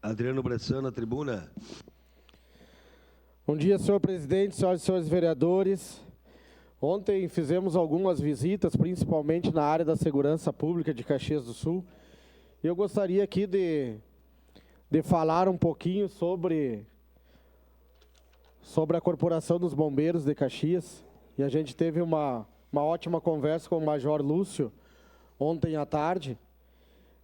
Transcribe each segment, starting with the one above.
Adriano Bressan, na tribuna. Bom dia, senhor presidente, senhoras e senhores vereadores. Ontem fizemos algumas visitas, principalmente na área da segurança pública de Caxias do Sul. Eu gostaria aqui de falar um pouquinho sobre a Corporação dos Bombeiros de Caxias. E a gente teve uma ótima conversa com o Major Lúcio ontem à tarde.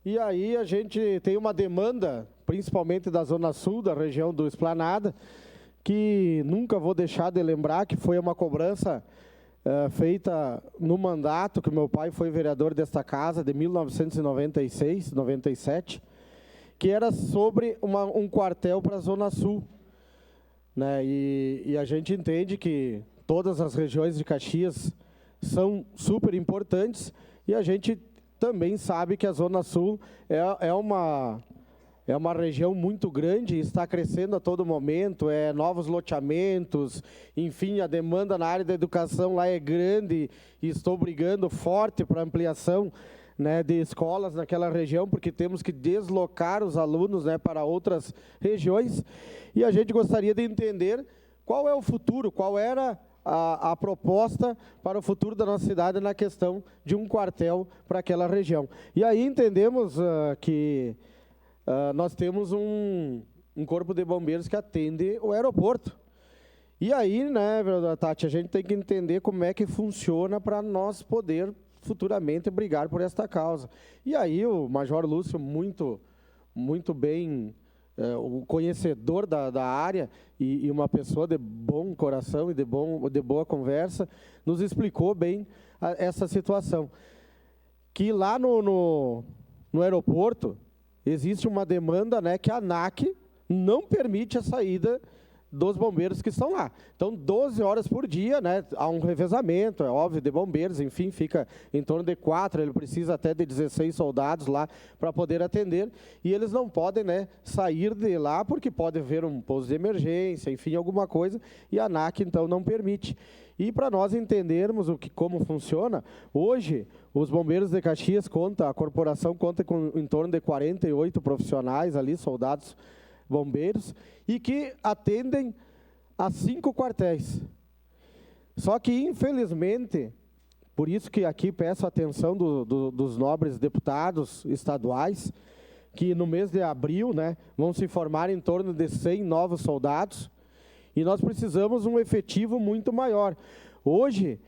E aí a gente tem uma demanda, principalmente da Zona Sul, da região do Esplanada, que nunca vou deixar de lembrar que foi uma cobrança feita no mandato, que meu pai foi vereador desta casa, de 1996, 97, que era sobre um quartel para a Zona Sul. Né? E a gente entende que todas as regiões de Caxias são super importantes e a gente também sabe que a Zona Sul é uma região muito grande e está crescendo a todo momento, novos loteamentos, enfim, a demanda na área da educação lá é grande e estou brigando forte para ampliação, né, de escolas naquela região, porque temos que deslocar os alunos, né, para outras regiões. E a gente gostaria de entender qual é o futuro, qual era a proposta para o futuro da nossa cidade na questão de um quartel para aquela região. E aí entendemos que nós temos um corpo de bombeiros que atende o aeroporto. E aí, né, vereadora Tati, a gente tem que entender como é que funciona para nós poder futuramente brigar por esta causa. E aí o Major Lúcio, muito bem, o conhecedor da área e uma pessoa de bom coração e de boa conversa, nos explicou bem essa situação. Que lá no aeroporto existe uma demanda, né, que a ANAC não permite a saída dos bombeiros que estão lá. Então, 12 horas por dia, né, há um revezamento, é óbvio, de bombeiros, enfim, fica em torno de 4, ele precisa até de 16 soldados lá para poder atender, e eles não podem, né, sair de lá porque pode haver um pouso de emergência, enfim, alguma coisa, e a ANAC, então, não permite. E para nós entendermos como funciona, hoje, os bombeiros de Caxias a corporação conta com em torno de 48 profissionais ali, soldados bombeiros, e que atendem a 5 quartéis. Só que, infelizmente, por isso que aqui peço a atenção dos nobres deputados estaduais, que no mês de abril, né, vão se formar em torno de 100 novos soldados, e nós precisamos um efetivo muito maior. Hoje,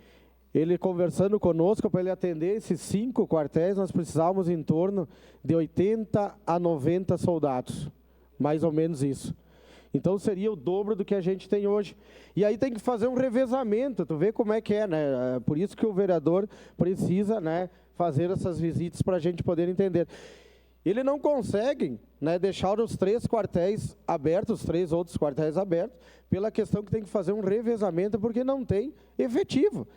ele conversando conosco, para ele atender esses 5 quartéis, nós precisávamos em torno de 80 a 90 soldados. Mais ou menos isso. Então seria o dobro do que a gente tem hoje. E aí tem que fazer um revezamento, tu vê como é que é, né? Por isso que o vereador precisa, né, fazer essas visitas para a gente poder entender. Ele não consegue, né, deixar os 3 quartéis abertos, os 3 outros quartéis abertos, pela questão que tem que fazer um revezamento, porque não tem efetivo.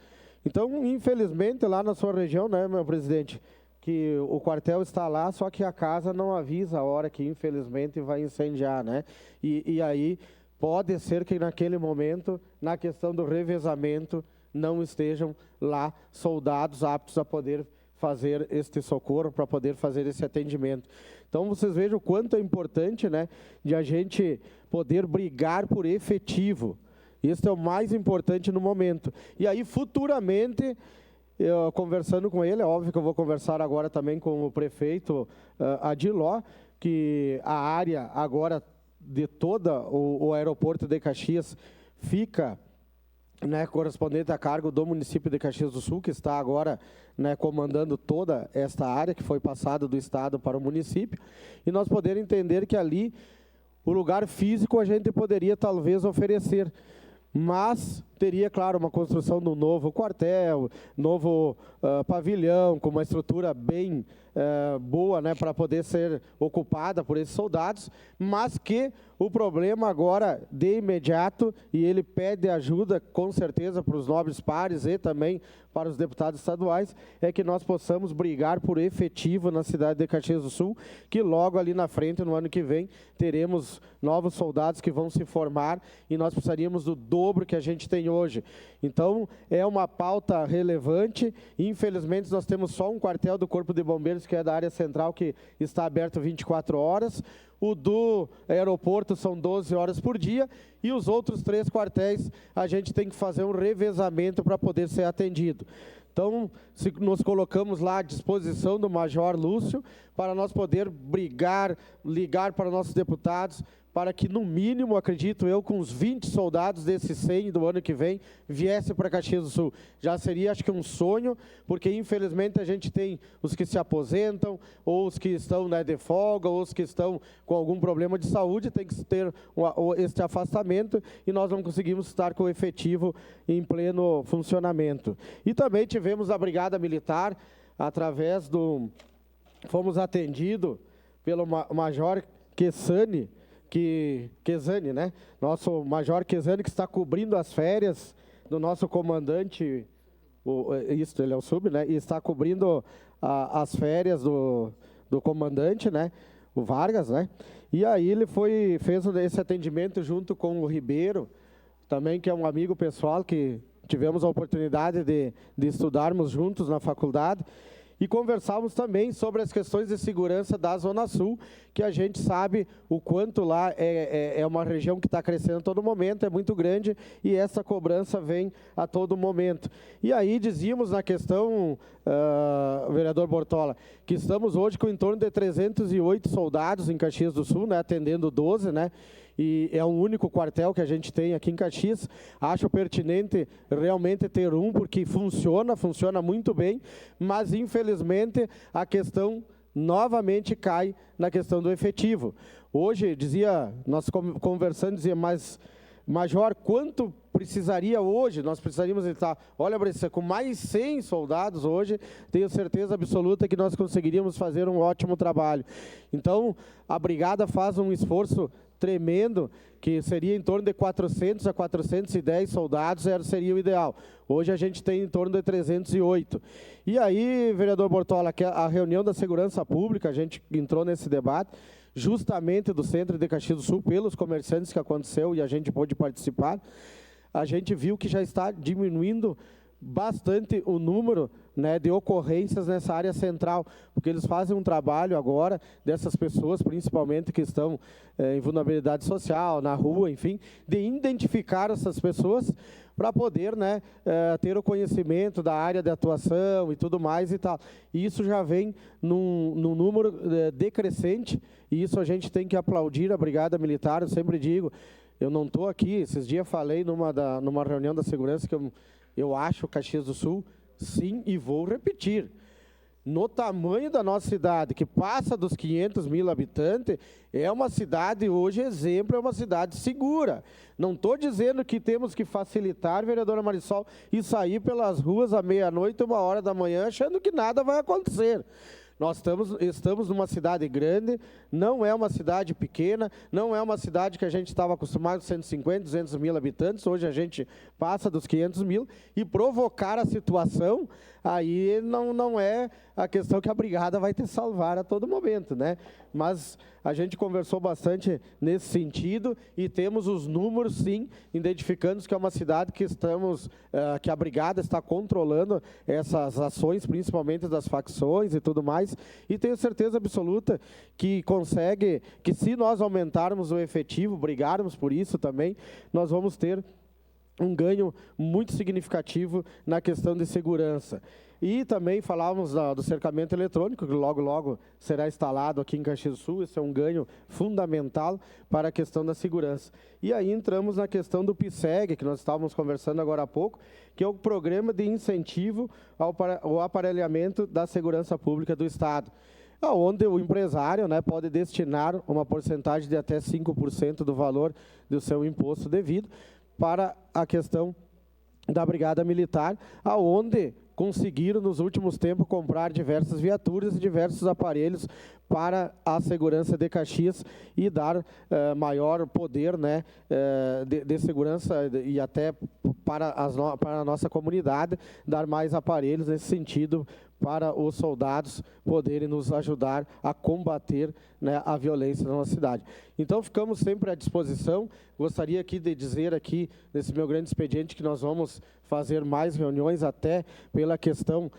Então, infelizmente, lá na sua região, né, meu presidente, que o quartel está lá, só que a casa não avisa a hora que, infelizmente, vai incendiar, né? E aí pode ser que naquele momento, na questão do revezamento, não estejam lá soldados aptos a poder fazer este socorro, para poder fazer esse atendimento. Então, vocês vejam o quanto é importante, né, de a gente poder brigar por efetivo. Isso é o mais importante no momento. E aí, futuramente, eu conversando com ele, é óbvio que eu vou conversar agora também com o prefeito Adiló, que a área agora de todo o aeroporto de Caxias fica, né, correspondente a cargo do município de Caxias do Sul, que está agora, né, comandando toda esta área que foi passada do estado para o município, e nós poder entender que ali o lugar físico a gente poderia talvez oferecer, mas teria, claro, uma construção de um novo quartel, novo pavilhão, com uma estrutura bem boa, né, para poder ser ocupada por esses soldados, mas que o problema agora, de imediato, e ele pede ajuda, com certeza, para os nobres pares e também para os deputados estaduais, é que nós possamos brigar por efetivo na cidade de Caxias do Sul, que logo ali na frente, no ano que vem, teremos novos soldados que vão se formar e nós precisaríamos do dobro que a gente tem hoje. Então, é uma pauta relevante. Infelizmente, nós temos só um quartel do Corpo de Bombeiros, que é da área central, que está aberto 24 horas. o do aeroporto são 12 horas por dia, e os outros 3 quartéis a gente tem que fazer um revezamento para poder ser atendido. Então, nos colocamos lá à disposição do Major Lúcio para nós poder ligar para nossos deputados, para que, no mínimo, acredito eu, com uns 20 soldados desses 100 do ano que vem, viesse para Caxias do Sul. Já seria, acho que, um sonho, porque, infelizmente, a gente tem os que se aposentam, ou os que estão, né, de folga, ou os que estão com algum problema de saúde, tem que ter este afastamento, e nós não conseguimos estar com o efetivo em pleno funcionamento. E também tivemos a Brigada Militar, através do... Fomos atendidos pelo Major Quesani, Quesani, né? Nosso Major Quesani, que está cobrindo as férias do nosso comandante, ele é o sub, né? E está cobrindo as férias do comandante, né? O Vargas, né? E aí ele fez esse atendimento junto com o Ribeiro, também, que é um amigo pessoal, que tivemos a oportunidade de estudarmos juntos na faculdade. E conversávamos também sobre as questões de segurança da Zona Sul, que a gente sabe o quanto lá é uma região que está crescendo a todo momento, é muito grande, e essa cobrança vem a todo momento. E aí dizíamos na questão, vereador Bortola, que estamos hoje com em torno de 308 soldados em Caxias do Sul, né, atendendo 12, né? E é o único quartel que a gente tem aqui em Caxias. Acho pertinente realmente ter um, porque funciona muito bem, mas infelizmente a questão novamente cai na questão do efetivo. Hoje, nós conversando, mas Major, quanto precisaria hoje? Nós precisaríamos estar, olha, Bressa, com mais 100 soldados hoje, tenho certeza absoluta que nós conseguiríamos fazer um ótimo trabalho. Então, a Brigada faz um esforço tremendo, que seria em torno de 400 a 410 soldados, seria o ideal. Hoje a gente tem em torno de 308. E aí, vereador Bortola, que a reunião da segurança pública, a gente entrou nesse debate, justamente do centro de Caxias do Sul, pelos comerciantes que aconteceu e a gente pôde participar, a gente viu que já está diminuindo bastante o número, né, de ocorrências nessa área central, porque eles fazem um trabalho agora dessas pessoas, principalmente que estão em vulnerabilidade social, na rua, enfim, de identificar essas pessoas para poder, né, ter o conhecimento da área de atuação e tudo mais e tal. E isso já vem num número decrescente, e isso a gente tem que aplaudir a Brigada Militar. Eu sempre digo, eu não estou aqui, esses dias falei numa reunião da segurança que eu acho Caxias do Sul, sim, e vou repetir, no tamanho da nossa cidade, que passa dos 500 mil habitantes, é uma cidade, hoje, exemplo, é uma cidade segura. Não estou dizendo que temos que facilitar, vereadora Marisol, e sair pelas ruas à meia-noite, 1h da manhã, achando que nada vai acontecer. Nós estamos numa cidade grande, não é uma cidade pequena, não é uma cidade que a gente estava acostumado, 150, 200 mil habitantes, hoje a gente passa dos 500 mil, e provocar a situação, aí não é a questão que a Brigada vai te salvar a todo momento, né? Mas a gente conversou bastante nesse sentido e temos os números, sim, identificando que é uma cidade que que a Brigada está controlando essas ações, principalmente das facções e tudo mais, e tenho certeza absoluta que que se nós aumentarmos o efetivo, brigarmos por isso também, nós vamos ter um ganho muito significativo na questão de segurança. E também falávamos do cercamento eletrônico, que logo será instalado aqui em Caxias do Sul. Esse é um ganho fundamental para a questão da segurança. E aí entramos na questão do PSEG, que nós estávamos conversando agora há pouco, que é o Programa de Incentivo ao Aparelhamento da Segurança Pública do Estado, onde o empresário, né, pode destinar uma porcentagem de até 5% do valor do seu imposto devido para a questão da Brigada Militar, aonde conseguiram, nos últimos tempos, comprar diversas viaturas e diversos aparelhos para a segurança de Caxias e dar maior poder, né, de segurança e até para a nossa comunidade, dar mais aparelhos nesse sentido para os soldados poderem nos ajudar a combater, né, a violência na nossa cidade. Então, ficamos sempre à disposição. Gostaria aqui de dizer aqui, nesse meu grande expediente, que nós vamos fazer mais reuniões, até pela questão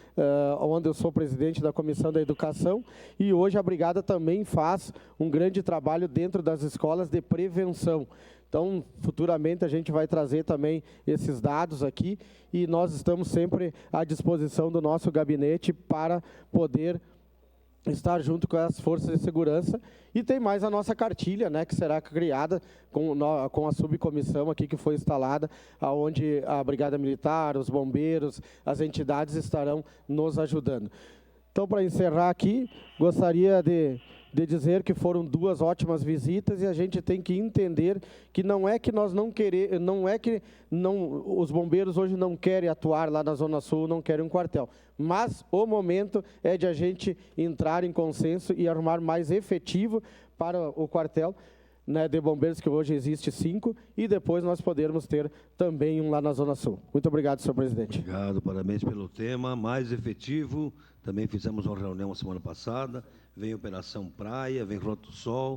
onde eu sou presidente da Comissão da Educação, e hoje a Brigada também faz um grande trabalho dentro das escolas de prevenção. Então, futuramente, a gente vai trazer também esses dados aqui e nós estamos sempre à disposição do nosso gabinete para poder estar junto com as forças de segurança. E tem mais a nossa cartilha, né, que será criada com a subcomissão aqui que foi instalada, onde a Brigada Militar, os bombeiros, as entidades estarão nos ajudando. Então, para encerrar aqui, gostaria de dizer que foram 2 ótimas visitas e a gente tem que entender que não é que nós não queremos, os bombeiros hoje não querem atuar lá na Zona Sul, não querem um quartel, mas o momento é de a gente entrar em consenso e arrumar mais efetivo para o quartel, né, de bombeiros, que hoje existe 5, e depois nós podermos ter também um lá na Zona Sul. Muito obrigado, senhor presidente. Obrigado, parabéns pelo tema. Mais efetivo, também fizemos uma reunião semana passada, vem Operação Praia, vem Rota do Sol,